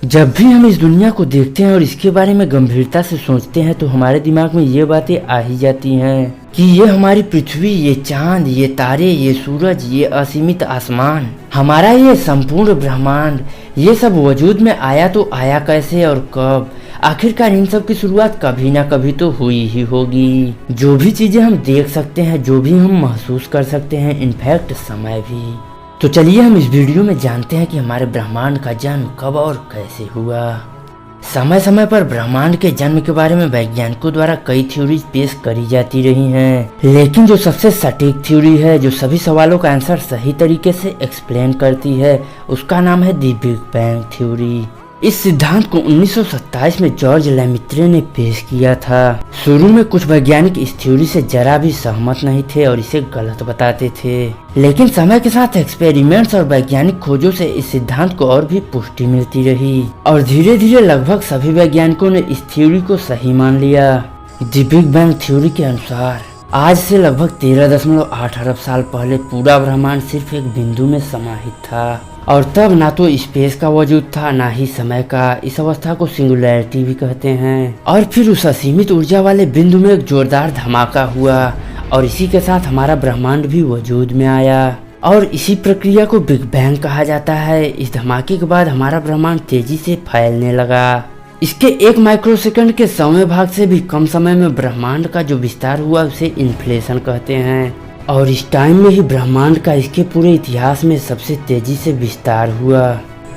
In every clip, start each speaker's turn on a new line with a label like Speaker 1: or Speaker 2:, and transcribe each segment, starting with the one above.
Speaker 1: जब भी हम इस दुनिया को देखते हैं और इसके बारे में गंभीरता से सोचते हैं तो हमारे दिमाग में ये बातें आ ही जाती हैं कि ये हमारी पृथ्वी, ये चांद, ये तारे, ये सूरज, ये असीमित आसमान, हमारा ये संपूर्ण ब्रह्मांड, ये सब वजूद में आया तो आया कैसे और कब। आखिरकार इन सब की शुरुआत कभी ना कभी तो हुई ही होगी। जो भी चीजें हम देख सकते हैं, जो भी हम महसूस कर सकते हैं, इनफैक्ट समय भी। तो चलिए हम इस वीडियो में जानते हैं कि हमारे ब्रह्मांड का जन्म कब और कैसे हुआ। समय समय पर ब्रह्मांड के जन्म के बारे में वैज्ञानिकों द्वारा कई थ्योरीज पेश करी जाती रही हैं, लेकिन जो सबसे सटीक थ्योरी है, जो सभी सवालों का आंसर सही तरीके से एक्सप्लेन करती है, उसका नाम है दी बिग बैंग थ्योरी। इस सिद्धांत को 1927 में जॉर्ज लेमित्रे ने पेश किया था। शुरू में कुछ वैज्ञानिक इस थ्योरी से जरा भी सहमत नहीं थे और इसे गलत बताते थे, लेकिन समय के साथ एक्सपेरिमेंट्स और वैज्ञानिक खोजों से इस सिद्धांत को और भी पुष्टि मिलती रही और धीरे धीरे लगभग सभी वैज्ञानिकों ने इस थ्योरी को सही मान लिया। दी बिग बैंग थ्योरी के अनुसार आज से लगभग 13.8 अरब साल पहले पूरा ब्रह्मांड सिर्फ एक बिंदु में समाहित था और तब ना तो स्पेस का वजूद था ना ही समय का। इस अवस्था को सिंगुलैरिटी भी कहते हैं। और फिर उस असीमित ऊर्जा वाले बिंदु में एक जोरदार धमाका हुआ और इसी के साथ हमारा ब्रह्मांड भी वजूद में आया और इसी प्रक्रिया को बिग बैंग कहा जाता है। इस धमाके के बाद हमारा ब्रह्मांड तेजी से फैलने लगा। इसके 1 माइक्रोसेकंड के 100वें भाग से भी कम समय में ब्रह्मांड का जो विस्तार हुआ उसे इन्फ्लेशन कहते हैं और इस टाइम में ही ब्रह्मांड का इसके पूरे इतिहास में सबसे तेजी से विस्तार हुआ।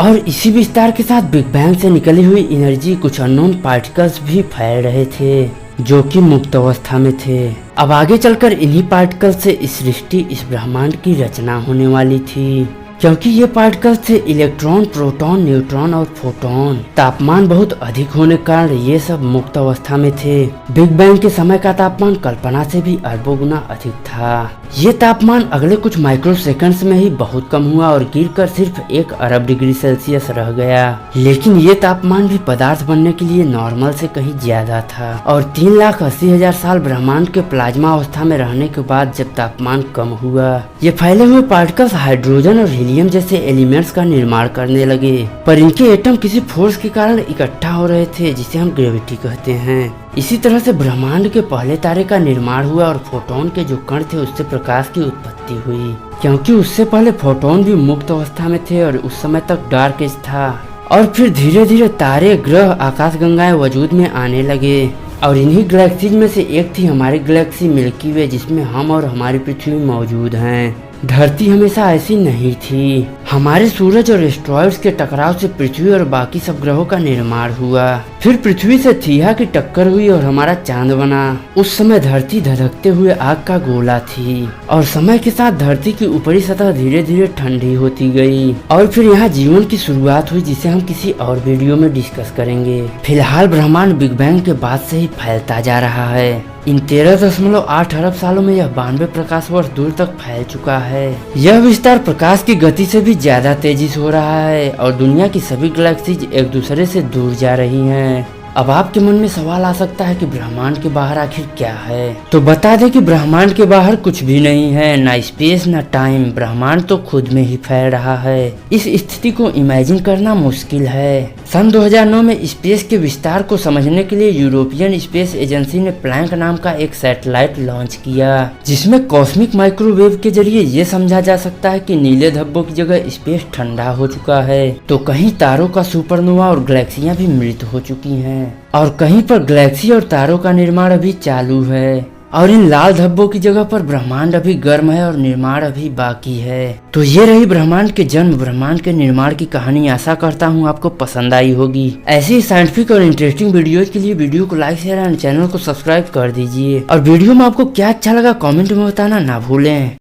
Speaker 1: और इसी विस्तार के साथ बिग बैंग से निकली हुई एनर्जी, कुछ अननोन पार्टिकल्स भी फैल रहे थे जो कि मुक्त अवस्था में थे। अब आगे चलकर इन्हीं पार्टिकल्स से इस सृष्टि, इस ब्रह्मांड की रचना होने वाली थी, क्योंकि ये पार्टिकल्स थे इलेक्ट्रॉन, प्रोटॉन, न्यूट्रॉन और फोटॉन। तापमान बहुत अधिक होने के कारण ये सब मुक्त अवस्था में थे। बिग बैंग के समय का तापमान कल्पना से भी अरबों गुना अधिक था। ये तापमान अगले कुछ माइक्रो सेकंड्स में ही बहुत कम हुआ और गिरकर सिर्फ 1 अरब डिग्री सेल्सियस रह गया। लेकिन ये तापमान भी पदार्थ बनने के लिए नॉर्मल से कहीं ज्यादा था और 3,80,000 साल ब्रह्मांड के प्लाज्मा अवस्था में रहने के बाद जब तापमान कम हुआ, ये फैले हुए पार्टिकल्स हाइड्रोजन और हीलियम जैसे एलिमेंट्स का निर्माण करने लगे, पर इनके एटम किसी फोर्स के कारण इकट्ठा हो रहे थे जिसे हम ग्रेविटी कहते हैं। इसी तरह से ब्रह्मांड के पहले तारे का निर्माण हुआ और फोटोन के जो कण थे उससे प्रकाश की उत्पत्ति हुई, क्योंकि उससे पहले फोटोन भी मुक्त अवस्था में थे और उस समय तक डार्क एज था। और फिर धीरे धीरे तारे, ग्रह, आकाशगंगाएं वजूद में आने लगे और इन्हीं गैलेक्सीज में से एक थी हमारी गैलेक्सी मिल्की वे, जिसमें हम और हमारी पृथ्वी मौजूद हैं। धरती हमेशा ऐसी नहीं थी। हमारे सूरज और एस्ट्रॉइड्स के टकराव से पृथ्वी और बाकी सब ग्रहों का निर्माण हुआ। फिर पृथ्वी से थिया की टक्कर हुई और हमारा चांद बना। उस समय धरती धधकते हुए आग का गोला थी और समय के साथ धरती की ऊपरी सतह धीरे धीरे ठंडी होती गई और फिर यहाँ जीवन की शुरुआत हुई, जिसे हम किसी और वीडियो में डिस्कस करेंगे। फिलहाल ब्रह्मांड बिग बैंग के बाद से ही फैलता जा रहा है। इन 13.8 अरब सालों में यह 92 प्रकाश वर्ष दूर तक फैल चुका है। यह विस्तार प्रकाश की गति से भी ज्यादा तेजी से हो रहा है और दुनिया की सभी गैलेक्सीज एक दूसरे से दूर जा रही हैं। अब आपके मन में सवाल आ सकता है कि ब्रह्मांड के बाहर आखिर क्या है। तो बता दें कि ब्रह्मांड के बाहर कुछ भी नहीं है, ना स्पेस ना टाइम। ब्रह्मांड तो खुद में ही फैल रहा है। इस स्थिति को इमेजिन करना मुश्किल है। सन 2009 में स्पेस के विस्तार को समझने के लिए यूरोपियन स्पेस एजेंसी ने प्लैंक नाम का एक सैटेलाइट लॉन्च किया, जिसमें कॉस्मिक माइक्रोवेव के जरिए ये समझा जा सकता है कि नीले धब्बों की जगह स्पेस ठंडा हो चुका है, तो कहीं तारों का सुपरनोवा और गैलेक्सियां भी मृत हो चुकी हैं और कहीं पर गैलेक्सी और तारों का निर्माण अभी चालू है और इन लाल धब्बों की जगह पर ब्रह्मांड अभी गर्म है और निर्माण अभी बाकी है। तो ये रही ब्रह्मांड के जन्म, ब्रह्मांड के निर्माण की कहानी। आशा करता हूँ आपको पसंद आई होगी। ऐसी ही साइंटिफिक और इंटरेस्टिंग वीडियोज के लिए वीडियो को लाइक, शेयर और चैनल को सब्सक्राइब कर दीजिए। और वीडियो में आपको क्या अच्छा लगा कमेंट में बताना ना भूलें।